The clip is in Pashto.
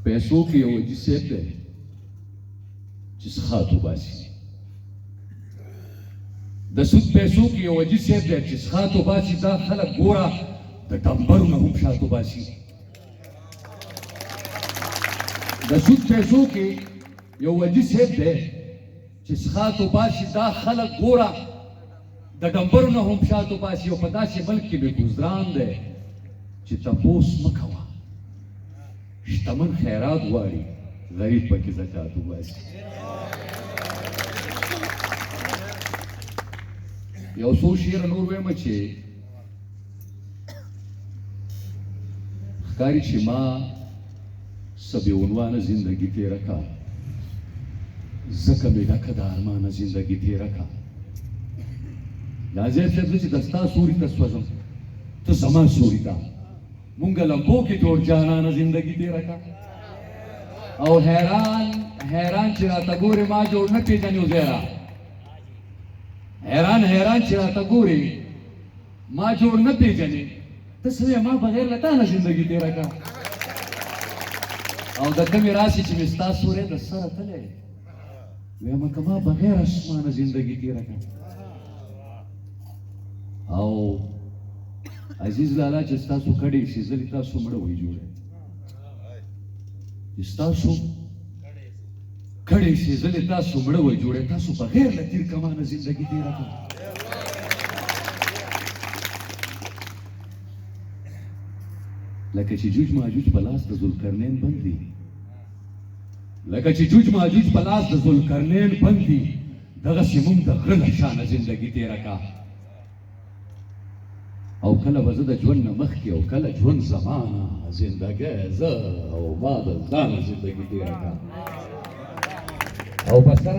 پیسو کې یو حاجي صاحب دی چې څښاک وباسي. د سود پیسو کې یو حاجي صاحب دی چې څښاک وباسي. دا خلک ګوره د ډمبرو نه هم شات وباسي. د سود پیسو کې یو حاجي صاحب دی چې څښاک وباسي. دا خلک ګوره د ډمبرو نه هم شات وباسي. او په داسې ملک کې بې ګزران دی چې تپوس مه کوه. شتمن خیرات غواړي، غریب پکې زکات وباسي. یو څو شعر نور وایم چې ښکاري چې ما څه بې عنوانه زندګي تېره کړه، ځکه مې ډکه د ارمانه زندګي تېره کړه. نازیب صاحب زه چې د ستا سوري ته سوځم، ته زما سوري ته، مونږ لمبو کې جوړ جانانه زندګي تېره کړه. او حیران چې راته ګورې ما جوړ نه پېژنې عزیره. حیران چې راته ګورې ما جوړ نه پېژنې. ته څه وایې ما بغیر له تا نه زندګي تېره کړه. او د کمې راسې چې مې ستا سوری د سره تلی ویمه که ما بغیر اسمانه زندګي تېره کړه. او عزیز لالا چې ستاسو کډې شي زلې تاسو مړه وئ جوړه. چې ستاسو کډې شي زلې تاسو مړه وئ جوړه. تاسو بغیر له تیر کمانه زندګي تېره کړه. لکه چې جوج ماجوج په لاس د ذوالقرنین بند دي. لکه چې جوج ماجوج په لاس د ذوالقرنین بند دي. دغسې موږ د غره له شانه زندګي تېره کړه. او کله به زه د ژوند نه مخکې او کله ژوند زمانه زندګۍ زه او ما د ځانه زندګي تېره کړه. او بس